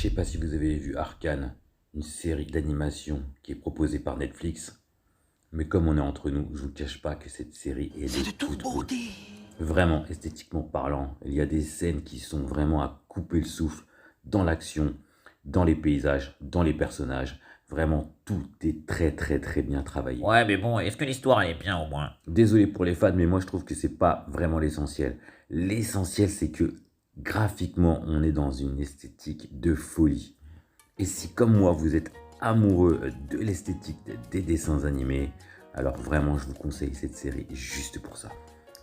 sais pas si vous avez vu Arcane, une série d'animation qui est proposée par Netflix, mais comme on est entre nous, je vous cache pas que cette série elle C'est de est toute toute beau. beauté. Vraiment, esthétiquement parlant, il y a des scènes qui sont vraiment à couper le souffle dans l'action, dans les paysages, dans les personnages. Vraiment, tout est très très très bien travaillé. Ouais, mais bon, est-ce que l'histoire elle est bien au moins? Désolé pour les fans, mais moi je trouve que c'est pas vraiment l'essentiel. L'essentiel, c'est que graphiquement, on est dans une esthétique de folie. Et si comme moi, vous êtes amoureux de l'esthétique des dessins animés, alors vraiment, je vous conseille cette série juste pour ça.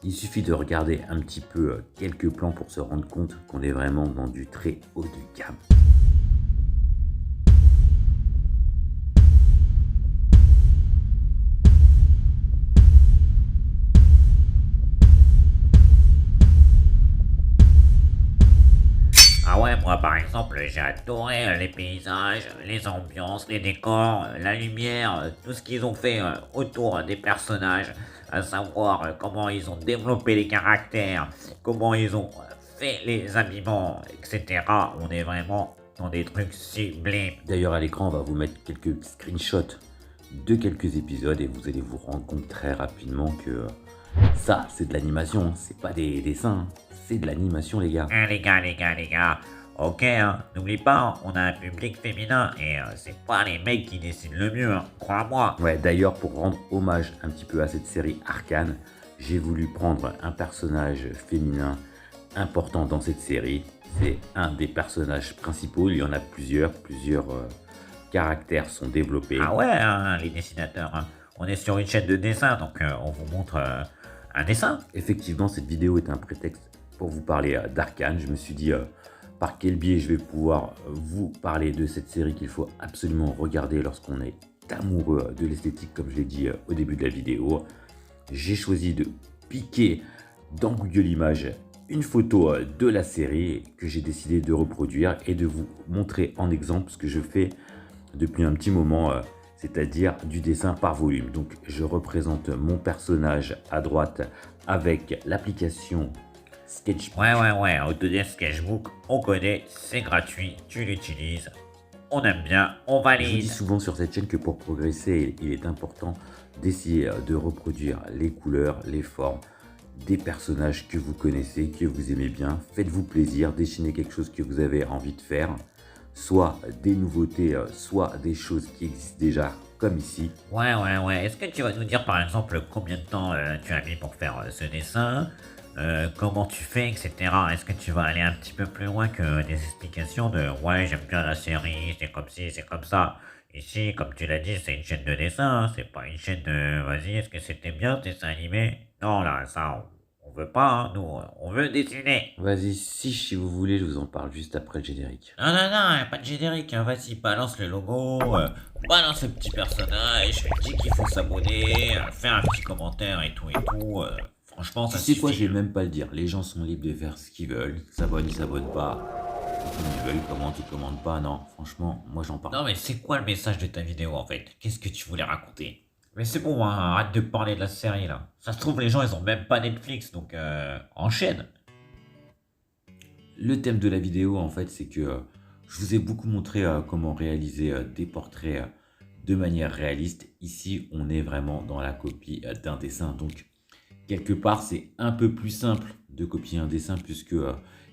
Il suffit de regarder un petit peu quelques plans pour se rendre compte qu'on est vraiment dans du très haut de gamme. Ah ouais, moi par exemple, j'ai adoré les paysages, les ambiances, les décors, la lumière, tout ce qu'ils ont fait autour des personnages, à savoir comment ils ont développé les caractères, comment ils ont fait les habillements, etc. On est vraiment dans des trucs sublimes. D'ailleurs, à l'écran, on va vous mettre quelques screenshots de quelques épisodes et vous allez vous rendre compte très rapidement que ça, c'est de l'animation, c'est pas des dessins, c'est de l'animation, les gars. Hein, les gars, ok, hein, n'oublie pas, hein, on a un public féminin et c'est pas les mecs qui dessinent le mieux, hein, crois-moi. Ouais, d'ailleurs, pour rendre hommage un petit peu à cette série Arcane, j'ai voulu prendre un personnage féminin important dans cette série. C'est un des personnages principaux, il y en a plusieurs caractères sont développés. Ah ouais, hein, les dessinateurs, hein. On est sur une chaîne de dessin, donc on vous montre un dessin. Effectivement, cette vidéo est un prétexte pour vous parler d'Arcane. Je me suis dit par quel biais je vais pouvoir vous parler de cette série qu'il faut absolument regarder lorsqu'on est amoureux de l'esthétique, comme je l'ai dit au début de la vidéo. J'ai choisi de piquer dans Google Images une photo de la série que j'ai décidé de reproduire et de vous montrer en exemple ce que je fais depuis un petit moment, c'est-à-dire du dessin par volume. Donc je représente mon personnage à droite avec l'application Sketchbook. Ouais, Autodesk Sketchbook, on connaît, c'est gratuit, tu l'utilises, on aime bien, on Je vous dis valide. souvent sur cette chaîne que pour progresser, il est important d'essayer de reproduire les couleurs, les formes des personnages que vous connaissez, que vous aimez bien. Faites-vous plaisir, dessinez quelque chose que vous avez envie de faire, soit des nouveautés, soit des choses qui existent déjà, comme ici. Ouais, est-ce que tu vas nous dire par exemple combien de temps tu as mis pour faire ce dessin, comment tu fais, etc. Est-ce que tu vas aller un petit peu plus loin que des explications de ouais, j'aime bien la série, c'est comme ci, c'est comme ça. Ici, comme tu l'as dit, c'est une chaîne de dessin, hein, c'est pas une chaîne de vas-y, est-ce que c'était bien dessin animé? Non, là, ça, on veut pas, hein, nous, on veut dessiner. Vas-y, si vous voulez, je vous en parle juste après le générique. Non, y a pas de générique, hein, vas-y, balance le logo, balance le petit personnage, dis qu'il faut s'abonner, fais un petit commentaire et tout, franchement, Tu ça sais quoi, je suffit. vais même pas le dire. Les gens sont libres de faire ce qu'ils veulent. Ils s'abonnent, ils s'abonnent pas. Ils veulent, commentent, ils commentent pas. Non, franchement, moi j'en parle Non, pas. mais c'est quoi le message de ta vidéo, en fait? Qu'est-ce que tu voulais raconter? Mais c'est bon, hein, arrête de parler de la série, là. Ça se trouve, les gens, ils ont même pas Netflix, donc enchaîne. Le thème de la vidéo, en fait, c'est que je vous ai beaucoup montré comment réaliser des portraits de manière réaliste. Ici, on est vraiment dans la copie d'un dessin. Donc, quelque part, c'est un peu plus simple de copier un dessin puisque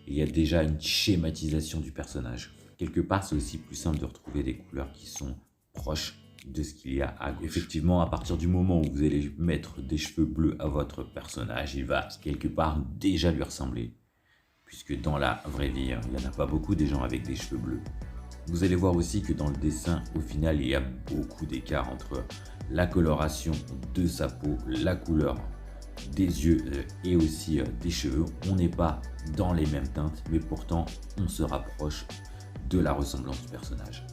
il y a déjà une schématisation du personnage. Quelque part, c'est aussi plus simple de retrouver des couleurs qui sont proches de ce qu'il y a à gauche. Effectivement, à partir du moment où vous allez mettre des cheveux bleus à votre personnage, il va quelque part déjà lui ressembler. Puisque dans la vraie vie, il n'y en a pas beaucoup des gens avec des cheveux bleus. Vous allez voir aussi que dans le dessin, au final, il y a beaucoup d'écart entre la coloration de sa peau, la couleur des yeux et aussi des cheveux. On n'est pas dans les mêmes teintes, mais pourtant, on se rapproche de la ressemblance du personnage.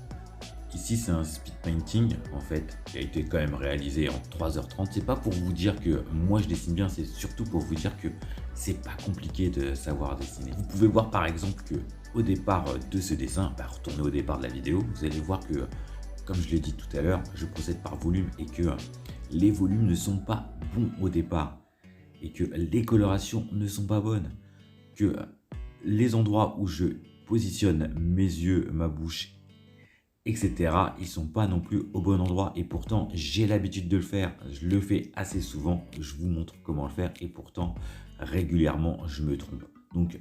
Ici, c'est un speed painting, en fait, qui a été quand même réalisé en 3h30. C'est pas pour vous dire que moi je dessine bien, c'est surtout pour vous dire que c'est pas compliqué de savoir dessiner. Vous pouvez voir par exemple que au départ de ce dessin, retournez au départ de la vidéo, vous allez voir que, comme je l'ai dit tout à l'heure, je procède par volume et que les volumes ne sont pas bons au départ et que les colorations ne sont pas bonnes, que les endroits où je positionne mes yeux, ma bouche, etc., ils sont pas non plus au bon endroit. Et pourtant, j'ai l'habitude de le faire. Je le fais assez souvent. Je vous montre comment le faire. Et pourtant, régulièrement, je me trompe. Donc,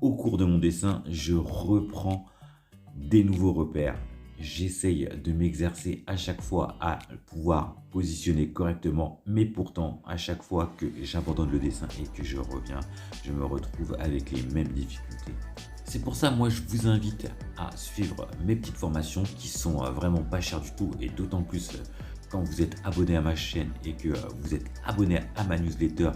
au cours de mon dessin, je reprends des nouveaux repères. J'essaye de m'exercer à chaque fois à pouvoir positionner correctement, mais pourtant, à chaque fois que j'abandonne le dessin et que je reviens, je me retrouve avec les mêmes difficultés. C'est pour ça, moi, je vous invite à suivre mes petites formations qui sont vraiment pas chères du tout, et d'autant plus quand vous êtes abonné à ma chaîne et que vous êtes abonné à ma newsletter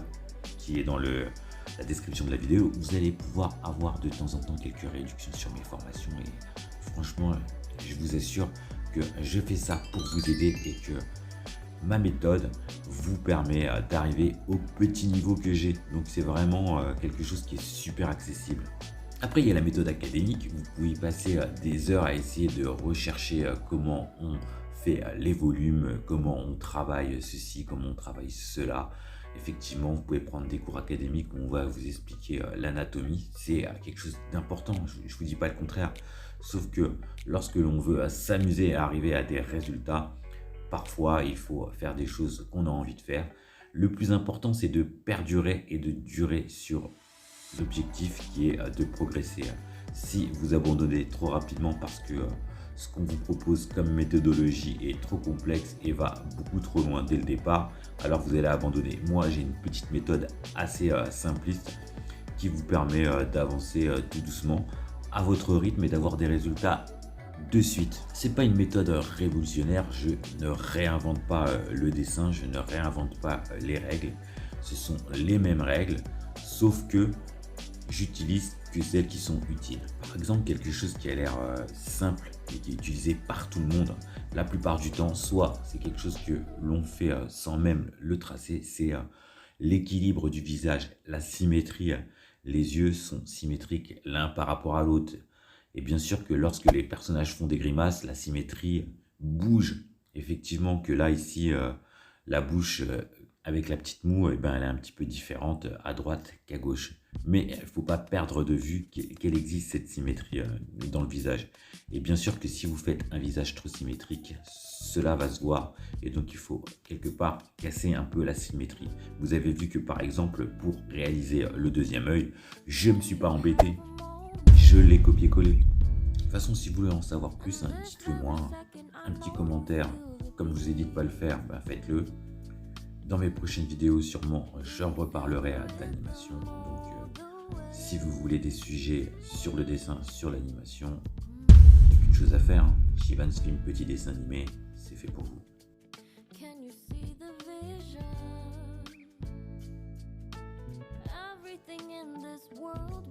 qui est dans la description de la vidéo. Vous allez pouvoir avoir de temps en temps quelques réductions sur mes formations, et franchement, je vous assure que je fais ça pour vous aider et que ma méthode vous permet d'arriver au petit niveau que j'ai. Donc c'est vraiment quelque chose qui est super accessible. Après, il y a la méthode académique. Vous pouvez passer des heures à essayer de rechercher comment on fait les volumes, comment on travaille ceci, comment on travaille cela. Effectivement, vous pouvez prendre des cours académiques où on va vous expliquer l'anatomie. C'est quelque chose d'important, je ne vous dis pas le contraire. Sauf que lorsque l'on veut s'amuser à arriver à des résultats, parfois il faut faire des choses qu'on a envie de faire. Le plus important, c'est de perdurer et de durer sur l'objectif qui est de progresser. Si vous abandonnez trop rapidement parce que ce qu'on vous propose comme méthodologie est trop complexe et va beaucoup trop loin dès le départ, alors vous allez abandonner. Moi, j'ai une petite méthode assez simpliste qui vous permet d'avancer tout doucement à votre rythme et d'avoir des résultats de suite. C'est pas une méthode révolutionnaire, je ne réinvente pas le dessin, je ne réinvente pas les règles. Ce sont les mêmes règles, sauf que j'utilise que celles qui sont utiles. Par exemple, quelque chose qui a l'air simple et qui est utilisé par tout le monde, la plupart du temps, soit c'est quelque chose que l'on fait sans même le tracer, c'est l'équilibre du visage, la symétrie. Les yeux sont symétriques l'un par rapport à l'autre. Et bien sûr que lorsque les personnages font des grimaces, la symétrie bouge. Effectivement que là, ici, la bouche avec la petite moue, elle est un petit peu différente à droite qu'à gauche. Mais il ne faut pas perdre de vue qu'elle existe cette symétrie dans le visage. Et bien sûr que si vous faites un visage trop symétrique, cela va se voir. Et donc il faut quelque part casser un peu la symétrie. Vous avez vu que par exemple, pour réaliser le deuxième œil, je ne me suis pas embêté. Je l'ai copié-collé. De toute façon, si vous voulez en savoir plus, dites-le moi. Un petit commentaire. Comme je vous ai dit de ne pas le faire, faites-le. Dans mes prochaines vidéos, sûrement, je reparlerai d'animation. Donc, si vous voulez des sujets sur le dessin, sur l'animation, il n'y a qu'une chose à faire. Shivan Slim, petit dessin animé, c'est fait pour vous. Can you see the vision? Everything in this world